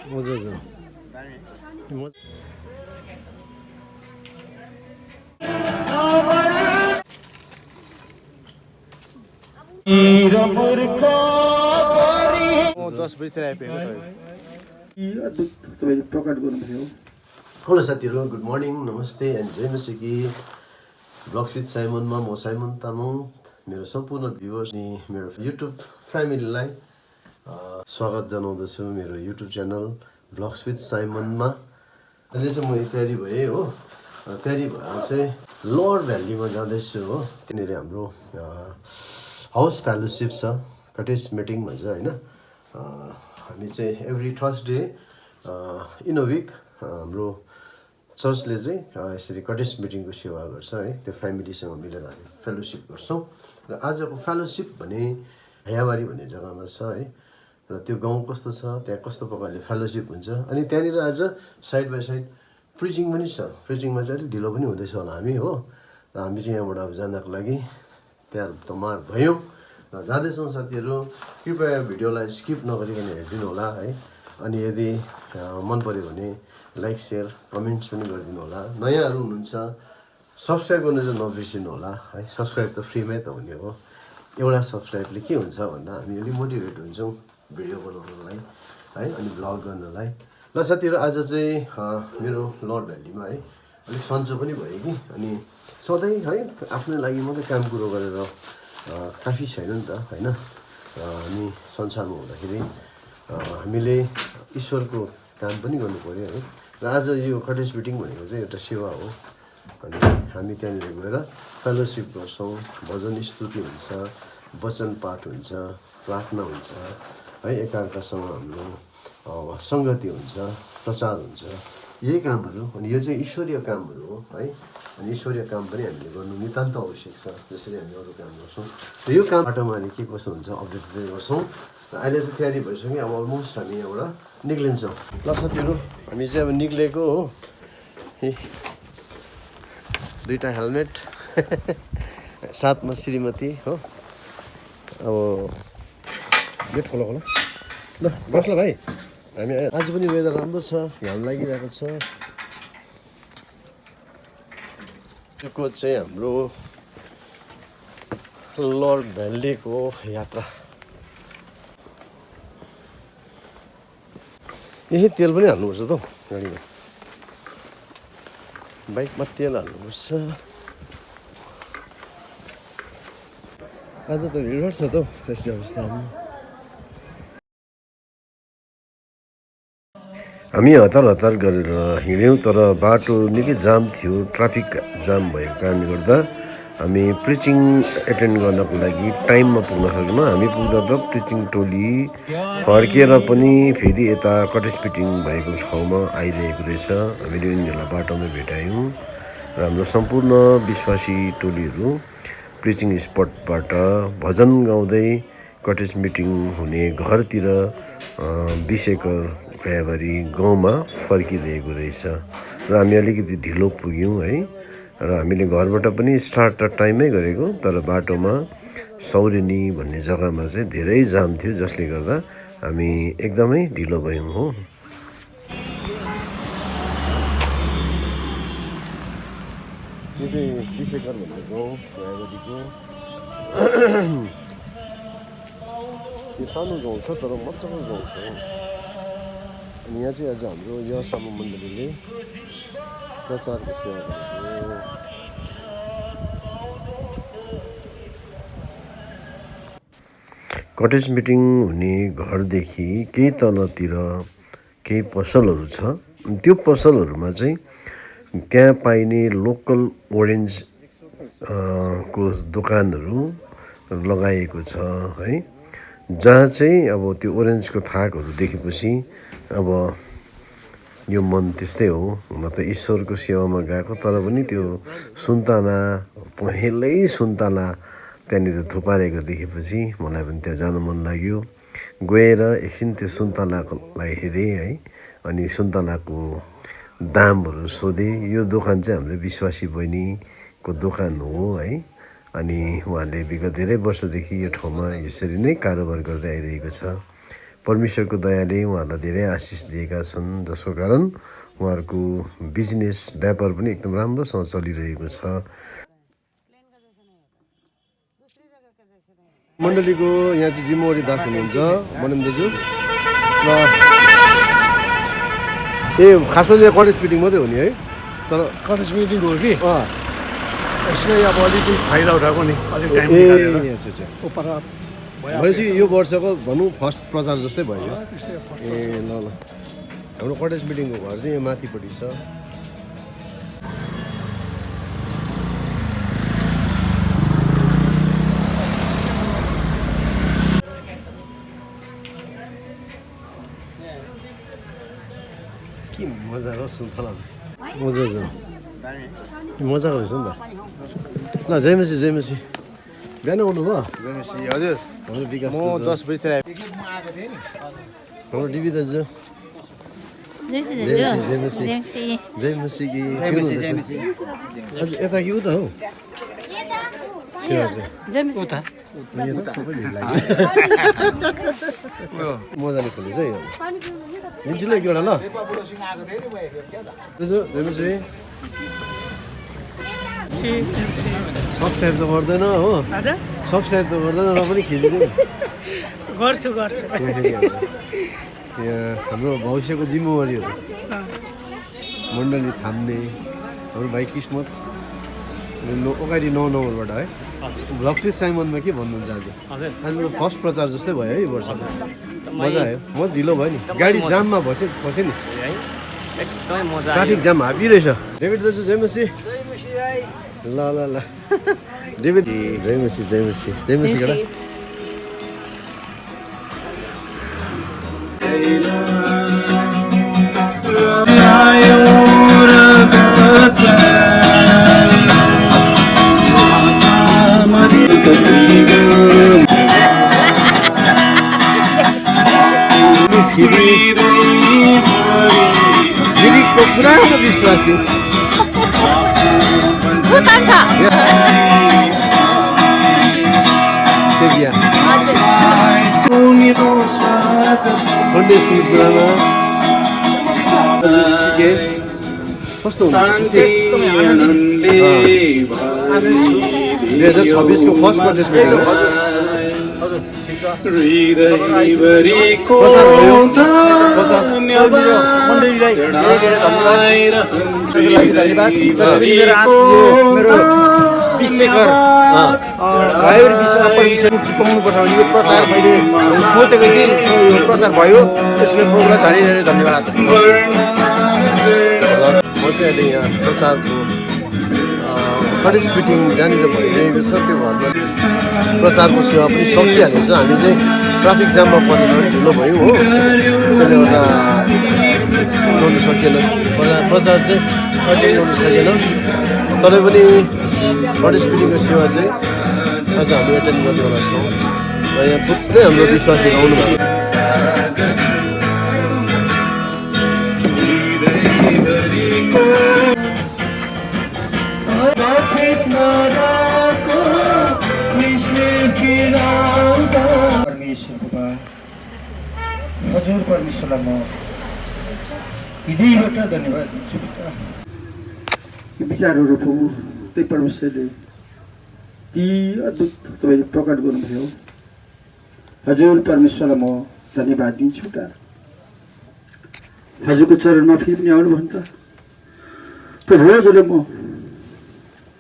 हजुर हजुर म 10 बजीतिर आइपुगेको प्रकट गर्नुभयो। हेलो साथीहरू, गुड मर्निङ, नमस्ते एन्ड जय मसिकी। ब्लग्स विथ साइमनमा म साइमन तामाङ मेरो सम्पूर्ण भ्युवर्स अनि मेरो युट्युब फ्यामिलीलाई स्वागत जनाउँदछु मेरो युट्युब च्यानल ब्लग्स विथ साइमनमा। अहिले चाहिँ म तयारी भएँ हो, तयारी भएर चाहिँ लोवर भ्यालीमा जाँदैछु हो। त्यहाँनिर हाम्रो हाउस फेलोसिप छ, कटेज मिटिङ भन्छ होइन। हामी चाहिँ every Thursday in a week हाम्रो चर्चले चाहिँ यसरी कटेज मिटिङको सेवा गर्छ है। त्यो फ्यामिलीसँग मिलेर हामी फेलोसिप गर्छौँ। र आजको फेलोसिप भने हैयाबारी भन्ने जग्गामा छ है। र त्यो गाउँ कस्तो छ, त्यहाँ कस्तो प्रकारले फेलोसिप हुन्छ, अनि त्यहाँनिर आज साइड बाई साइड प्रिचिङ पनि छ। प्रिचिङमा चाहिँ अलिक ढिलो पनि हुँदैछ होला हामी हो। र हामी चाहिँ यहाँबाट अब जानको लागि तयार तमार भयौँ र जाँदैछौँ। साथीहरू कृपया भिडियोलाई स्किप नगरिकन हेरिदिनु होला है। अनि यदि मन पऱ्यो भने लाइक सेयर कमेन्ट्स पनि गरिदिनु होला। नयाँहरू हुनुहुन्छ सब्सक्राइब गर्नु चाहिँ नबिर्सिनु होला है। सब्सक्राइब त फ्रीमै त हुने हो। एउटा सब्सक्राइबले के हुन्छ भन्दा हामी अलिक मोटिभेट हुन्छौँ भिडियो बनाउनलाई है, अनि भ्लग गर्नलाई। ल साथीहरू, आज चाहिँ मेरो लोवर भ्यालीमा है अलिक सन्चो पनि भयो कि, अनि सधैँ है आफ्नो लागि मात्रै काम कुरो गरेर काफी छैन नि त होइन। हामी संसारमा हुँदाखेरि हामीले ईश्वरको काम पनि गर्नु पऱ्यो है। र आज यो कटेज मिटिङ भनेको चाहिँ एउटा सेवा हो। अनि हामी त्यहाँनिर गएर फेलोसिप गर्छौँ, भजन स्तुति हुन्छ, वचन पाठ हुन्छ, प्रार्थना हुन्छ है, एकाअर्कासँग हाम्रो सङ्गति हुन्छ, प्रचार हुन्छ, यही कामहरू। अनि यो चाहिँ ईश्वरीय कामहरू हो है। अनि ईश्वरीय काम पनि हामीले गर्नु नितान्त आवश्यक छ, जसरी हामी अरू काम गर्छौँ। र यो काम बाटोमा अहिले के कसो हुन्छ अपडेट चाहिँ गर्छौँ। र अहिले चाहिँ तयारी भइसक्यो, अब अलमोस्ट हामी यहाँबाट निक्लिन्छौँ। ल साथीहरू, हामी चाहिँ अब निक्लेको हो। दुईवटा हेलमेट साथमा श्रीमती हो। अब गेट खोला खोला ल, बस ल भाइ। हामी आज पनि वेदर राम्रो छ, घाम लागिरहेको छ। यो चाहिँ हाम्रो लोवर भ्यालीको यात्रा। यही तेल पनि हाल्नुपर्छ त हौ गाडीमा, बाइकमा तेल हाल्नुपर्छ। आज त भिडभाड छ त हौ यस्तो अवस्थामा। हामी हतार हतार गरेर हिँड्यौँ, तर बाटो निकै जाम थियो। ट्राफिक जाम भएको कारणले गर्दा हामी प्रिचिङ एटेन्ड गर्नको लागि टाइममा पुग्न सकेनौँ। हामी पुग्दा त प्रिचिङ टोली फर्किएर पनि फेरि यता कटेज मिटिङ भएको ठाउँमा आइरहेको रहेछ। हामीले उनीहरूलाई बाटोमा भेटायौँ र हाम्रो सम्पूर्ण विश्वासी टोलीहरू प्रिचिङ स्पटबाट भजन गाउँदै कटेज मिटिङ हुने घरतिर 20 एकर हैयाबारी गाउँमा फर्किरहेको रहेछ। र हामी अलिकति ढिलो पुग्यौँ है। र हामीले घरबाट पनि स्टार्ट त टाइममै गरेको, तर बाटोमा सौरेनी भन्ने जग्गामा चाहिँ धेरै जाम थियो, जसले गर्दा हामी एकदमै ढिलो भयौँ हो। यो चाहिँ 20 एकर भन्ने गाउँ हैयाबारीको। यो सानो गाउँ छ, तर मजाको गाउँ छ। अनि यहाँ चाहिँ आज हाम्रो यहाँसम्म मण्डलीले प्रचारको सेवा गरेको। कटेज मिटिङ हुने घरदेखि केही तलतिर केही पसलहरू छ। त्यो पसलहरूमा चाहिँ त्यहाँ पाइने लोकल ओरेन्ज को दोकानहरू लगाइएको छ है। जहाँ चाहिँ अब त्यो ओरेन्जको थाकहरू देखेपछि अब यो मन त्यस्तै हो। म त ईश्वरको सेवामा गएको, तर पनि त्यो सुन्तला, पहेँलै सुन्तला त्यहाँनिर थुपारेको देखेपछि मलाई पनि त्यहाँ जानु मन लाग्यो। गएर एकछिन त्यो सुन्तलालाई हेरेँ है। अनि सुन्तलाको दामहरू सोधेँ। यो दोकान चाहिँ हाम्रो विश्वासी बहिनीको दोकान हो है। अनि उहाँले विगत धेरै वर्षदेखि यो ठाउँमा यसरी नै कारोबार गर्दै आइरहेको छ। परमेश्वरको दयाले उहाँहरूलाई धेरै आशिष दिएका छन्, जसको कारण उहाँहरूको बिजनेस व्यापार पनि एकदम राम्रोसँग चलिरहेको छ। मण्डलीको यहाँ चाहिँ जिम्मेवारी दास हुनुहुन्छ मनन दाजु र खासमा चाहिँ कलेज मिटिङ मात्रै हो नि है, तर कलेज मिटिङ हो कि यसमै अब अलिकति फाइदा उठाएको नि अलिक टाइम भनेपछि यो वर्षको भनौँ फर्स्ट प्रचार जस्तै भयो। ल हाम्रो कटेज मिटिङको घर चाहिँ यहाँ माथिपट्टि छ। के मजाको सुन्तला मजाको रहेछ नि त। ल जयमसी जयमसी बिहान आउनुभयो? हजुर हाम्रो विकास म 10 बजीतिर हाम्रो डिबी दाजु जयमसी कि हजुर यता कि उता हौ मजाले खोलेछ है। लिन्छु ल एक एउटा ल जयमसी सब्सक्राइब त गर्दैन हो, सब्सक्राइब त गर्दैन र पनि खिचिदिउँ गर्छु यहाँ हाम्रो भविष्यको जिम्मेवारीहरू मण्डली थाम्ने हाम्रो भाइ किस्मत अगाडि 9 नम्बरबाट है ब्लक्सित साइमनमा के भन्नुहुन्छ आज फर्स्ट प्रचार जस्तै भयो है यो वर्ष। मजा आयो, म ढिलो भयो नि, गाडी जाममा फसेँ नि, ट्राफिक जाम हाबी रहेछ। डेभिड दाजु जयमसी ल ल ल डेभिड जयमसी जयमसी जयमसी केटा को पुरानो विश्वासी सन्डे स्कुल कुरामा कस्तो हुन्छ 2026को फर्स्ट कन्टेस्ट पाउनुपर्छ भने यो प्रचार मैले सोचेको थिएँ, यो प्रचार भयो, यसले प्रोग्राम धेरै धेरै धन्यवाद। म चाहिँ अहिले यहाँ प्रचारको कलेज मिटिङ जहाँनिर भइरहेको छ त्यो घरमा प्रचारको सेवा पनि सकिहालेको छ। हामी चाहिँ ट्राफिक जाममा परेर ढिलो भयौँ हो, त्यसले गर्दा गर्नु सकिएन, प्रचार चाहिँ कन्टिन्यू गर्नु सकेन। तरै पनि कलेज मिटिङको सेवा चाहिँ अझ हामी एटेन्ड गर्नेवाला छौँ र यहाँ थुप्रै हाम्रो विश्वासीहरू आउनु भएको। हजुर परमेश्वरलाई म हृदयबाट धन्यवाद दिन्छु। यो विचारहरू त्यही परमेश्वरले ती अद्भुत तपाईँले प्रकट गर्नुभयो। हजुर परमेश्वरलाई म धन्यवाद दिन्छु। त हजुरको चरणमा फेरि पनि आउनुभयो नि त प्रभु, हजुरलाई म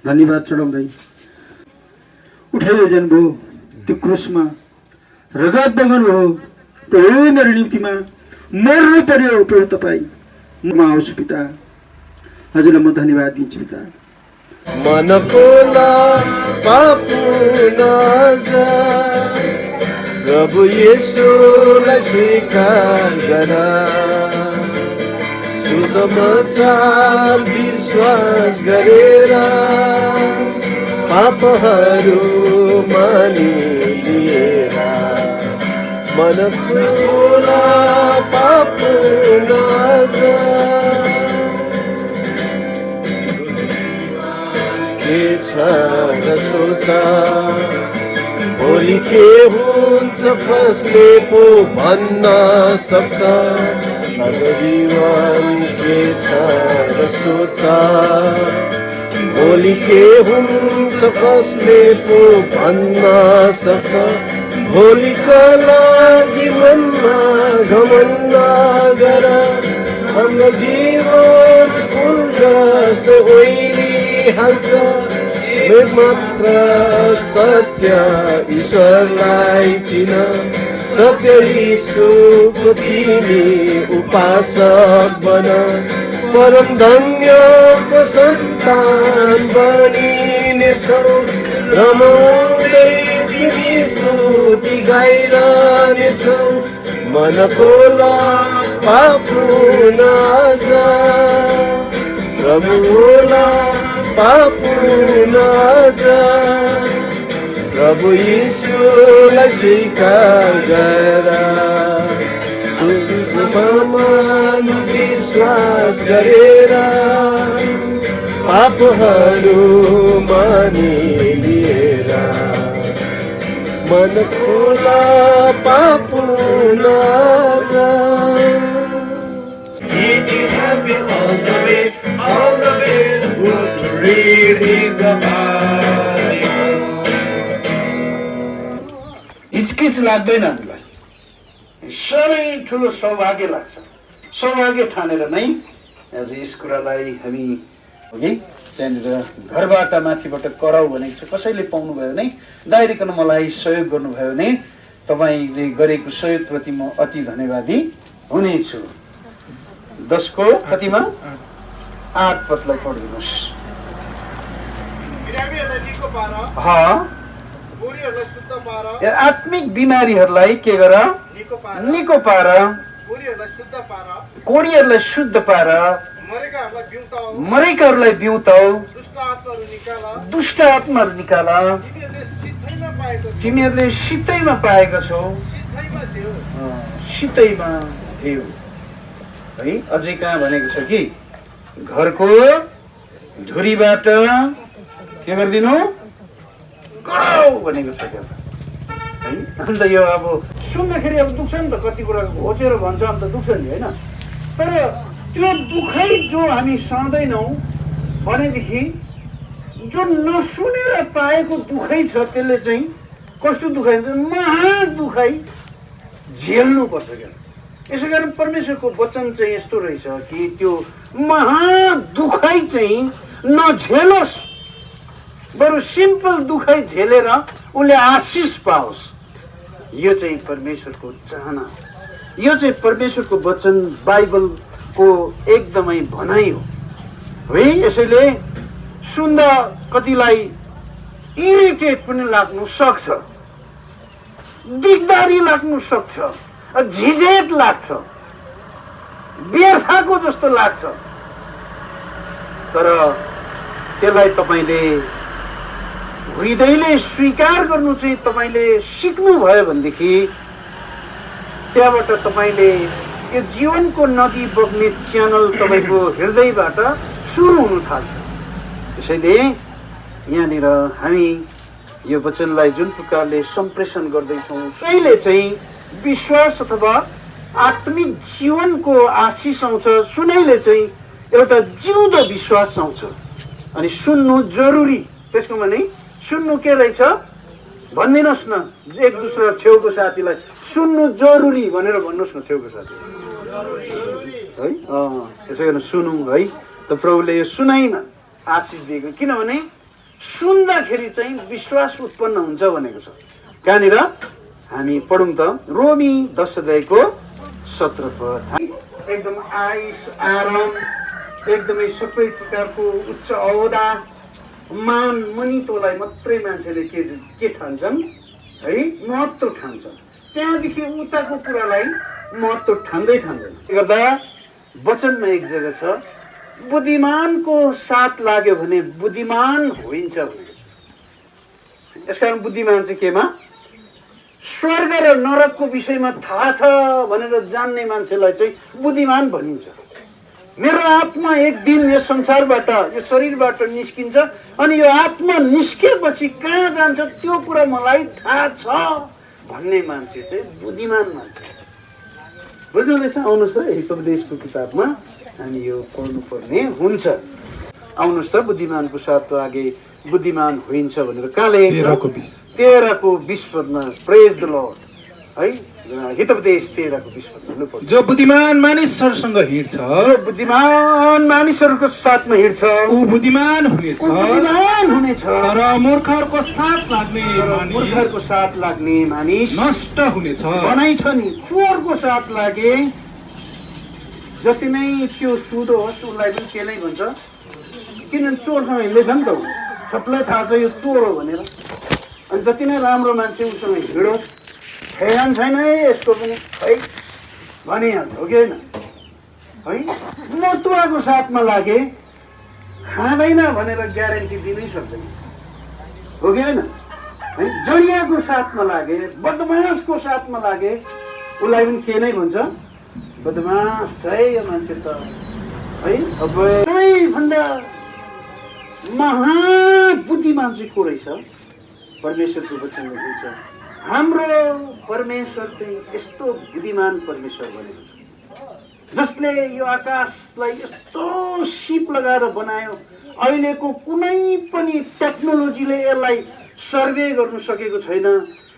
धन्यवाद चढाउँदै उठाइयो जानुभयो त्यो क्रुसमा, रगत बगाउनुभयो प्रभु, मेरो निम्तिमा मर्नु पर्यो प्रभु, तपाईँ म आउँछु पिता। हजुरलाई म धन्यवाद दिन्छु पिता। मनको पापु प्रभु येशूलाई स्वीकार गर, सुसमाचार विश्वास गरेर पापहरू मानिलिएर मन खुला पापु के छ र सोच भोलि के हुन्छ कसले पो भन्न सक्छ अब जीवन के छ र सोच भोलि के हुन्छ कसले पो भन्न सक्छ भोलिका लागि मनमा घमण्ड गर हाम्रो जीवन फुल जस्तो ओइलिहाल्छ एक मात्र सत्य ईश्वरलाई चिन सत्य यीशुको तिमी उपासक बन परम धन्यको सन्तान बनिनेछौ रमाउँदै तिमी स्तुति गाइरहनेछौ मन खोला पापु नज प्रभु होला पापु नज प्रभु यीशुलाई स्वीकार गर समान विश्वास गरेर पापहरू मानिलिएर मन खोला पापु नज हिचकिच लाग्दैन हामीलाई साह्रै ठुलो सौभाग्य लाग्छ सौभाग्य ठानेर नै आज यस कुरालाई हामी अघि त्यहाँनिर घरबाट माथिबाट कराउ भनेको छ कसैले पाउनुभयो भने डाइरेक्ट मलाई सहयोग गर्नुभयो भने तपाईँले गरेको सहयोगप्रति म अति धन्यवादी हुनेछु 10 को कतिमा 8 पदलाई पढिदिनुहोस् आत्मिक बिमारीहरूलाई के गर निको पार कोढीहरूलाई शुद्ध पार मरेकाहरूलाई बिउताउ दुष्ट आत्माहरू निकाल तिमीहरूले शीतैमा पाएको छौ शीतैमा देऊ है अझै कहाँ भनेको छ कि घरको धुरीबाट के गरिदिनु कराउ भनेको छ है अन्त यो अब सुन्दाखेरि अब दुख्छ नि त कति कुरा घोचेर भन्छ अन्त दुख्छ नि होइन तर त्यो दुखाइ जो हामी सहँदैनौँ भनेदेखि जो नसुनेर पाएको दुखाइ छ त्यसले चाहिँ कस्तो दुखाइ हुन्छ महा दुखाइ झेल्नुपर्छ क्या यसै कारण परमेश्वरको वचन चाहिँ यस्तो रहेछ कि त्यो महा दुखाइ चाहिँ नझेलोस् बरु सिम्पल दुखाइ झेलेर उसले आशिष पाओस् यो चाहिँ परमेश्वरको चाहना यो चाहिँ परमेश्वरको वचन बाइबलको एकदमै भनाइ हो है यसैले सुन्दा कतिलाई इरिटेट पनि लाग्नु सक्छ दिगदारी लाग्नु सक्छ झिझेट लाग्छ व्यर्थको जस्तो लाग्छ तर त्यसलाई तपाईले हृदयले स्वीकार गर्नु चाहिँ तपाईले सिक्नु भयो भनेदेखि त्यहाँबाट तपाईले यो जीवनको नदी बग्ने च्यानल तपाईको हृदयबाट सुरु हुन थाल्छ त्यसैले यहाँनिर हामी यो वचनलाई जुन प्रकारले सम्प्रेषण गर्दैछौँ त्यसले चाहिँ विश्वास अथवा आत्मिक जीवनको आशिष आउँछ सुनैले चाहिँ एउटा जिउँदो विश्वास आउँछ अनि सुन्नु जरुरी त्यसको माने सुन्नु के रहेछ भनिदिनुहोस् न एक दुसरा छेउको साथीलाई सुन्नु जरुरी भनेर भन्नुहोस् न छेउको साथी है त्यसै कारण सुनौँ है त प्रभुले यो सुनाइमा आशिष दिएको किनभने सुन्दाखेरि चाहिँ विश्वास उत्पन्न हुन्छ भनेको छ कहाँनिर हामी पढौँ त रोमी 10 अध्यायको 17 पद एकदम आइस आराम एकदमै सबै प्रकारको उच्च औदा मान मनितोलाई मात्रै मान्छेले के ठान्छन् है महत्त्व ठान्छन् त्यहाँदेखि उताको कुरालाई महत्त्व ठान्दैन गर्दा वचनमा एक जग्गा छ बुद्धिमानको साथ लाग्यो भने बुद्धिमान होइन्छ भनेको छ यसकारण बुद्धिमान चाहिँ केमा स्वर्ग र नरकको विषयमा थाहा छ भनेर जान्ने मान्छेलाई चाहिँ बुद्धिमान भनिन्छ मेरो आत्मा एक दिन यो संसारबाट यो शरीरबाट निस्किन्छ अनि यो आत्मा निस्केपछि कहाँ जान्छ त्यो कुरा मलाई थाहा छ भन्ने मान्छे चाहिँ बुद्धिमान मान्छे। बुझ्नुहुँदैछ? आउनुहोस् त हितोपदेशको किताबमा हामी यो पढ्नुपर्ने हुन्छ। आउनुहोस् त बुद्धिमानको साथ आगे बुद्धिमान होइन्छ भनेर कहाँ लेखेको छ? 13:20 पदमा प्रेज द लर्ड है। हितोपदेश 13:20 पद। जो बुद्धिमान मानिसहरूसँग हिँड्छ, बुद्धिमान मानिसहरूको साथमा हिँड्छ, ऊ बुद्धिमान हुनेछ। बुद्धिमान हुनेछ। तर मूर्खहरूको साथ लाग्ने मानिस, मूर्खहरूको साथ लाग्ने मानिस नष्ट हुनेछ। भनाइ छ नि, चोरको साथ लागे जति नै त्यो सुधो होस् उसलाई पनि के नै भन्छ, किनभने चोरसँग हिँड्दैछ नि त ऊ, सबलाई थाहा छ यो चोर हो भनेर। अनि जति नै राम्रो मान्छे उसँग हिँडोस् ठेगान छैन है यसको पनि है भनिहाल्छ, हो कि होइन है। मतुवाको साथमा लागे खाँदैन भनेर ग्यारेन्टी दिनै सक्दैन, हो कि होइन है। जडियाको साथमा लागे, बदमासको साथमा लागे उसलाई पनि के नै भन्छ, बदमास है यो मान्छे त है। अब सबैभन्दा महाबुद्धिमान चाहिँ को रहेछ? परमेश्वरको वचन लेखिन्छ हाम्रो परमेश्वर चाहिँ यस्तो बुद्धिमान परमेश्वर बनेको छ जसले यो आकाशलाई यस्तो सिप लगाएर बनायो। अहिलेको कुनै पनि टेक्नोलोजीले यसलाई सर्वे गर्नु सकेको छैन।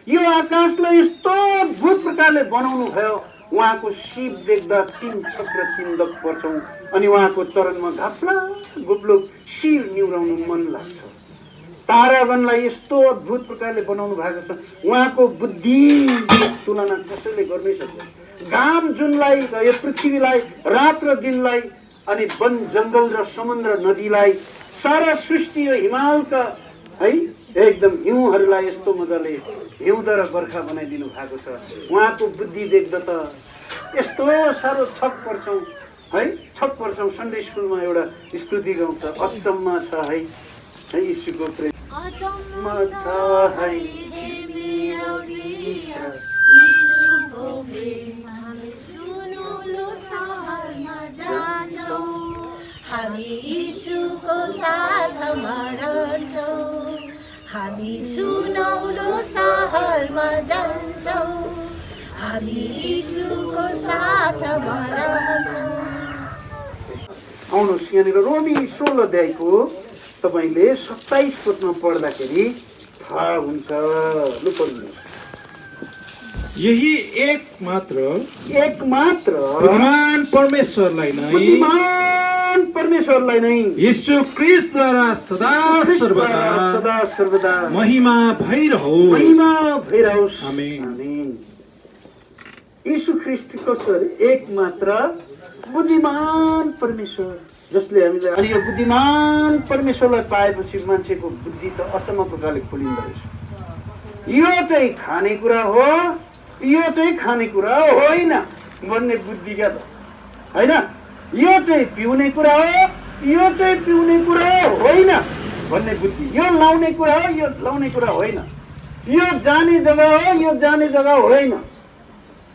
यो आकाशलाई यस्तो अद्भुत प्रकारले बनाउनु भयो। उहाँको सिप देख्दा 3 छक्र चिन्दक पर्छौँ अनि उहाँको चरणमा घाप्ला गुप्लो शिर निहुराउनु मन लाग्छ। तारागणलाई यस्तो अद्भुत प्रकारले बनाउनु भएको छ। उहाँको बुद्धि तुलना कसैले गर्नै सक्दैन। घाम जुनलाई र यो पृथ्वीलाई, रात र दिनलाई, अनि वन जङ्गल र समुद्र नदीलाई, सारा सृष्टि यो हिमालका है एकदम हिउँहरूलाई यस्तो मजाले हिउँद र बर्खा बनाइदिनु भएको छ। उहाँको बुद्धि देख्दा त यस्तो साह्रो छक पर्छौँ है, छक पर्छौँ। सन्डे स्कुलमा एउटा स्तुति गाउँछ, अचम्म छ है यीशुको प्रेम अचम्म छ है यीशुको प्रेम। हामी सुनौलो सहरमा जान्छौँ, हामी यीशुको साथमा रहन्छौँ, हामी सुनौलो सहरमा जान्छौँ, हामी यीशुको साथमा रहन्छौँ। आउनुहोस् यहाँनिर रोमी 16 अध्यायको तपाईँले 27 पदमा पढ्दाखेरि थाहा हुन्छ। लु पढ्नुहोस्। यही एक मात्र बुद्धिमान परमेश्वरलाई नै यीशु ख्रीष्टद्वारा सदा सर्वदा महिमा भइरहोस्। आमेन। यीशु ख्रीष्ट कस्तो अरे? एक मात्र बुद्धिमान परमेश्वर जसले हामीलाई, अनि यो बुद्धिमान परमेश्वरलाई पाएपछि मान्छेको बुद्धि त अचम्म प्रकारले खोलिँदो रहेछ। यो चाहिँ खानेकुरा हो, यो चाहिँ खानेकुरा होइन भन्ने बुद्धि क्या त होइन। यो चाहिँ पिउने कुरा हो, यो चाहिँ पिउने कुरा होइन भन्ने बुद्धि। यो लाउने कुरा हो, यो लाउने कुरा होइन। यो जाने जग्गा हो, यो जाने जग्गा होइन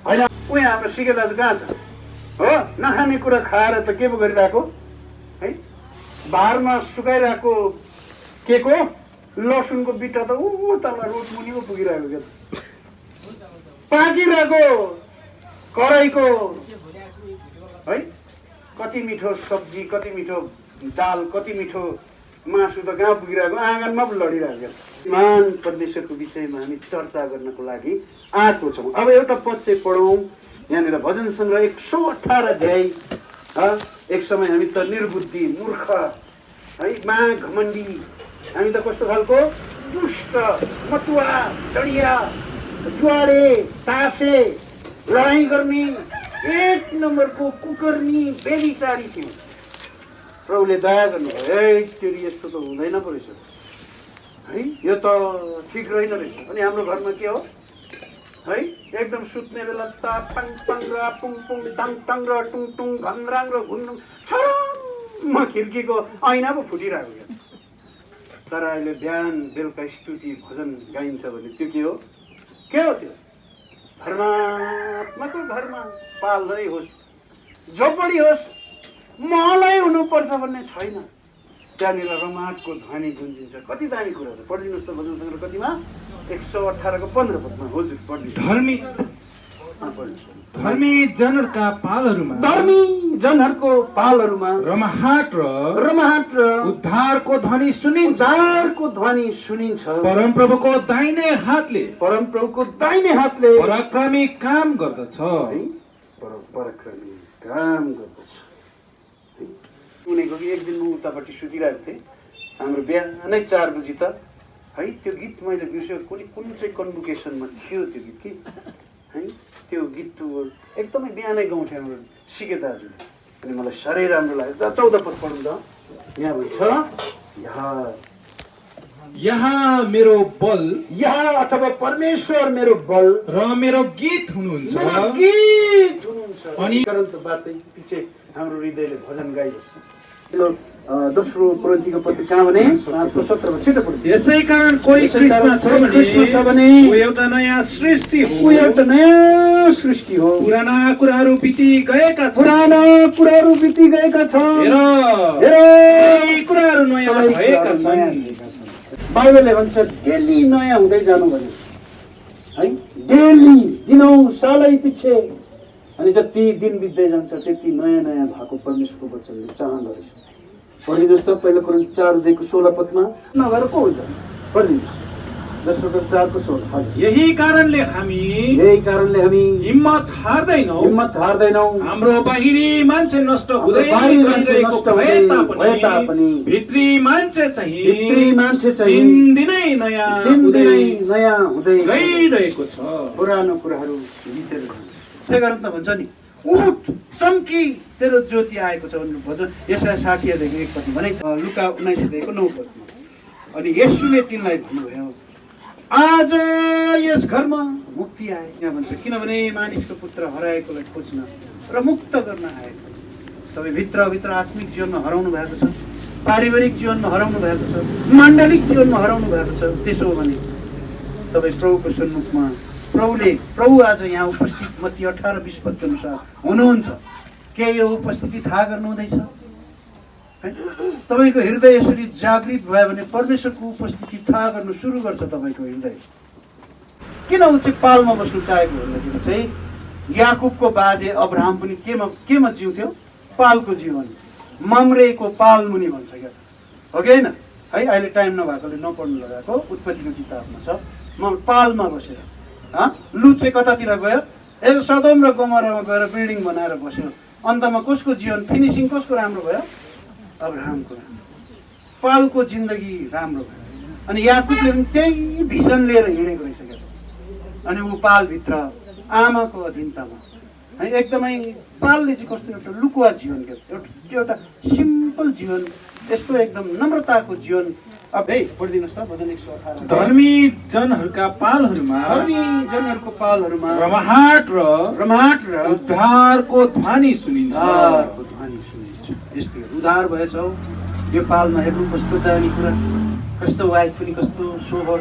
होइन। उहाँ हाम्रो सिके दाजु कहाँ छ हो? नखाने कुरा खाएर त के पो गरिरहेको है? भारमा सुकाइरहेको के को लसुनको बिटा त ऊ तल रोड मुनि पो पुगिरहेको क्या, पाकिरहेको कराईको है। कति मिठो सब्जी, कति मिठो दाल, कति मिठो मासु त कहाँ पुगिरहेको, आँगनमा पो लडिरहेको। मान परमेश्वरको विषयमा हामी चर्चा गर्नको लागि आएको छौँ। अब एउटा पद चाहिँ पढौँ यहाँनिर भजन सङ्ग्रह 118 अध्याय। एक समय हामी त निर्बुद्धि, मूर्ख है, महाघमण्डी, हामी त कस्तो खालको दुष्ट, मतुवा, डडिया, जुवाडे, तासे, लडाइँ गर्ने एक नम्बरको कुकर्मी बेबिचारी थियौँ। प्रभुले दया गर्नुभयो, ए तेरि यस्तो त हुँदैन पो रहेछ है, यो त ठिक रहेन रहेछ। अनि हाम्रो घरमा के हो है, एकदम सुत्ने बेला टाङ टाङ र पुङ पुङ टाङ टाङ र टुङ टुङ घनराङ र घुन्नुङ छरम खिर्कीको ऐना पो फुटिरहेको क्या। तर अहिले बिहान बेलुका स्तुति भजन गाइन्छ भने त्यो के हो त्यो? धर्मात्माको घरमा पाल्दै होस्, झोपडी होस्, मलाई हुनुपर्छ भन्ने छैन। त्यहाँनिर रमाटको ध्वनि गुन्जिन्छ। कति दामी कुरा छ, पढिदिनुहोस् त भजन सङ्ग्रह कतिमा? 118 को 15 पदमा। हजुर पढिदिनुहोस्। धर्मी जनहरूका पालहरूमा रमाहाट र उद्धारको ध्वनि सुनिन्छ। परमप्रभुको दाहिने हातले पराक्रमी काम गर्दछ। सुनेको कि एक दिन म उतापट्टि सुतिरहेको थिएँ, हाम्रो बिहानै 4 बजी त है त्यो गीत मैले बिर्सेँ, कुन चाहिँ कन्भोकेसनमा थियो त्यो गीत कि है। त्यो गीत एकदमै बिहानै गाउँथ्यो हाम्रो सिके दाजुले, अनि मलाई साह्रै राम्रो लाग्यो। 14 पद पढौँ त। यहाँ भन्छ यहाँ मेरो बल, यहाँ अथवा परमेश्वर मेरो बल र मेरो गीत हुनुहुन्छ। अनि तुरन्त बाटै पछि हाम्रो हृदयले भजन गाइबस्छ। दोस्रो कोरिन्थीको पत्र कहाँ भने 5 को 17 छिटो पढ्नु। यसै कारण कोही कृष्ण छ भने ऊ एउटा नयाँ सृष्टि हो। पुराना कुराहरू बिति गएका छन्। हेर कुराहरू नयाँ भएका छन्। बाइबलले भन्छ डेली नयाँ हुँदै जानु भने है, डेली दिनौँ सालै पछि। अनि जति दिन बित्दै जान्छ त्यति नयाँ नयाँ भएको परमेश्वरको वचनले चाहँदो रहेछ। पढिदिनुहोस् त पहिलो कोरिन्थी 4:16 पदमा। नभएर को हुन्छ? पढिदिनुहोस्। 10:4 को 16। यही कारणले हामी हिम्मत हार्दैनौँ। हाम्रो बाहिरी मान्छे नष्ट हुँदै गइरहेको भए तापनि भित्री मान्छे चाहिँ दिनदिनै नयाँ हुँदै गइरहेको छ। पुरानो कुराहरू बितेर जान्छ। त्यसै कारण त भन्छ नि, उठ चम्की तेरो ज्योति आएको छ भन्नु भन्छ। यसलाई 60 देखि 1 पद भने लुका 19 को 9 पदमा। अनि येशूले तिनलाई भन्नुभयो, आज यस घरमा मुक्ति आए। यहाँ भन्छ किनभने मानिसको पुत्र हराएकोलाई खोज्न र मुक्त गर्न आएको। तपाईँ भित्र आत्मिक जीवनमा हराउनु भएको छ, पारिवारिक जीवनमा हराउनु भएको छ, माण्डलिक जीवनमा हराउनु भएको छ। त्यसो हो भने तपाईँ प्रभुको सन्मुखमा प्रभु आज यहाँ उपस्थित मत्ती 18:20 पदको अनुसार हुनुहुन्छ। के यो उपस्थिति थाहा गर्नु हुँदैछ? तपाईँको हृदय यसरी जागृत भयो भने परमेश्वरको उपस्थिति थाहा गर्नु सुरु गर्छ तपाईँको हृदय। किन ऊ चाहिँ पालमा बस्नु चाहेको भन्दाखेरि चाहिँ याकुबको बाजे अब्राहम पनि केमा जिउँथ्यो? पालको जीवन। मम्रेको पाल मुनि भन्छ क्या, हो कि होइन? है अहिले टाइम नभएकोले नपढ्नु लगाएको, उत्पत्तिको किताबमा छ। म पालमा बसेर लुत चाहिँ कतातिर गयो? सदोम र गोमोरामा गएर बिल्डिङ बनाएर बस्यो। अन्तमा कसको जीवन फिनिसिङ कसको राम्रो भयो? अब्राहमको। पालको जिन्दगी राम्रो भयो। अनि याकुबले पनि त्यही भिजन लिएर हिँडेको रहेछ क्या। अनि ऊ पालभित्र आमाको अधीनतामा है एकदमै पालले चाहिँ कस्तो एउटा लुकुवा जीवन क्या, एउटा सिम्पल जीवन, यस्तो एकदम नम्रताको जीवन। अब है पढिदिनुहोस् त भजन 118। धर्मी जनहरूका पालहरूमा रमाहाट र उद्धारको ध्वनि सुनिन्छ। यस्तो उद्धार भएछ हौ यो पालमा। हेर्नु कस्तो दामी कुरा, कस्तो वाइफ पनि कस्तो सोबर,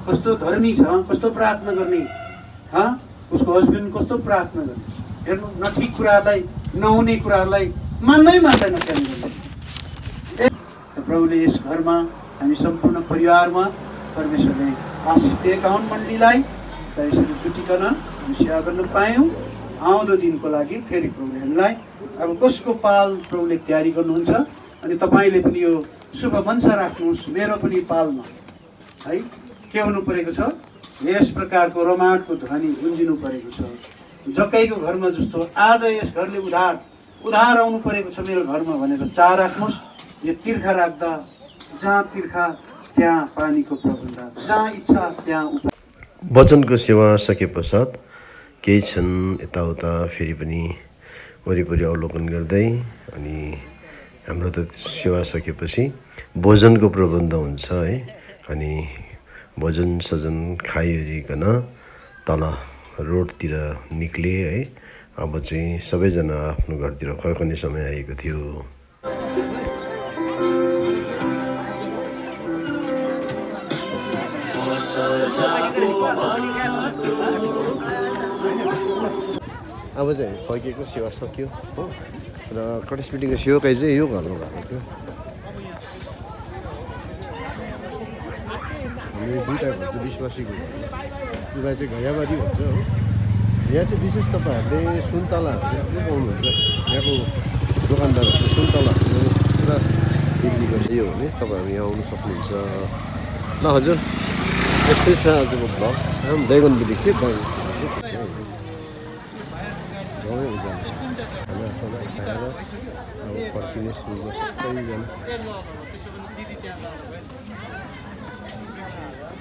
कस्तो धर्मी छ, कस्तो प्रार्थना गर्ने, उसको हस्बेन्ड कस्तो प्रार्थना गर्ने। हेर्नु न ठिक कुराहरूलाई नहुने कुराहरूलाई मान्दैन त्यहाँनिर। प्रभुले यस घरमा हामी सम्पूर्ण परिवारमा परमेश्वरले आशिष दिएका हुन्। मण्डलीलाई यसरी जुटिकन हामी सेवा गर्न पायौँ। आउँदो दिनको लागि फेरि प्रभुले हामीलाई अब कसको पाल प्रभुले तयारी गर्नुहुन्छ। अनि तपाईँले पनि यो शुभ मनसा राख्नुहोस्, मेरो पनि पालमा है के हुनु परेको छ? यस प्रकारको रमाटको ध्वनि गुन्जिनु परेको छ। जकैको घरमा जस्तो आज यस घरले उद्धार आउनु परेको छ मेरो घरमा भनेर चाह राख्नुहोस्। यो तिर्खा राख्दा जहाँ तिर्खा त्यहाँ पानीको प्रबन्ध, जहाँ इच्छा त्यहाँ वचनको सेवा सके पश्चात केही क्षण यताउता फेरि पनि वरिपरि अवलोकन गर्दै अनि हाम्रो त सेवा सकेपछि भोजनको प्रबन्ध हुन्छ है। अनि भोजन सजन खाइओरिकन तल रोडतिर निक्ले है। अब चाहिँ सबैजना आफ्नो घरतिर फर्कने समय आएको थियो। अब चाहिँ हामी फर्किएको सेवा सक्यो हो र कटेसपिटीको सेवकाई चाहिँ यो घरमा भएको थियो हामी दुईवटा घर चाहिँ विश्वासीको एउटा चाहिँ घैयाबारी भन्छ हो यहाँ चाहिँ विशेष तपाईँहरूले सुन्तलाहरू के पाउनुहुन्छ यहाँको दोकानदारहरूले सुन्तलाहरू पुरा बिक्री गर्छ यो हो भने तपाईँहरू यहाँ आउनु सक्नुहुन्छ ल हजुर यस्तै छ आजको भ्लग बैगुनबुदी के गाउँ गाउँमै जान्छ खानासाना खाएर अब फर्किने सुरुमा सबैजना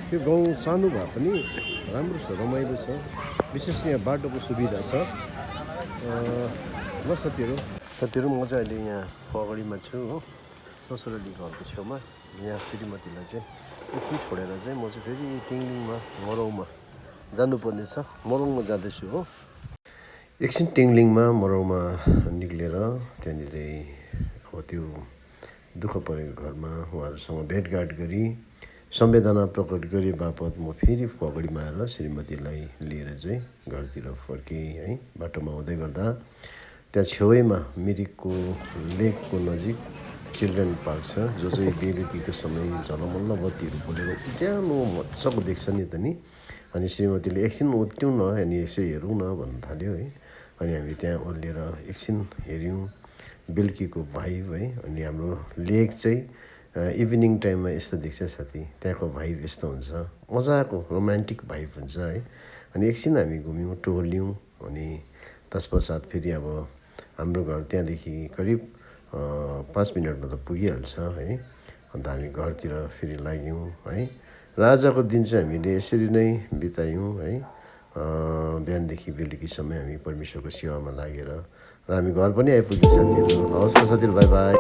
त्यो गाउँ सानो भए पनि राम्रो छ रमाइलो छ विशेष यहाँ बाटोको सुविधा छ ल साथीहरू म चाहिँ अहिले यहाँ पगडीमा छु हो ससुराली घरको छेउमा यहाँ श्रीमतीलाई चाहिँ एकछिन छोडेर चाहिँ म चाहिँ फेरि टिङलिङमा मरौमा जानुपर्ने छ मरौमा जाँदैछु हो एकछिन टिङलिङमा मरौमा निक्लेर त्यहाँनिर अब त्यो दुःख परेको घरमा उहाँहरूसँग भेटघाट गरी संवेदना प्रकट गरे बापत म फेरि पगडीमा आएर श्रीमतीलाई लिएर चाहिँ घरतिर फर्केँ है बाटोमा आउँदै गर्दा त्यहाँ छेउमा मिरिकको लेकको नजिक चिल्ड्रेन पार्क छ जो चाहिँ बेलुकीको समय झलमल्ल बत्तीहरू बोलेर उज्यालो मजाको देख्छ नि त नि अनि श्रीमतीले एकछिन उत्त्यौँ न अनि यसै हेरौँ न भन्नु थाल्यो है अनि हामी त्यहाँ ओर्लिएर एकछिन हेऱ्यौँ बेलुकीको भाइब है अनि हाम्रो लेक चाहिँ इभिनिङ टाइममा यस्तो देख्छ साथी त्यहाँको भाइब यस्तो हुन्छ मजाको रोमान्टिक भाइब हुन्छ है अनि एकछिन हामी घुम्यौँ टोल्यौँ अनि तत्पश्चात फेरि अब हाम्रो घर त्यहाँदेखि करिब 5 मिनटमा त पुगिहाल्छ है अन्त हामी घरतिर फेरि लाग्यौँ है र आजको दिन चाहिँ हामीले यसरी नै बितायौँ है बिहानदेखि बेलुकीसम्म हामी परमेश्वरको सेवामा लागेर र हामी घर पनि आइपुग्यौँ साथीहरू हवस् त साथीहरू बाई बाई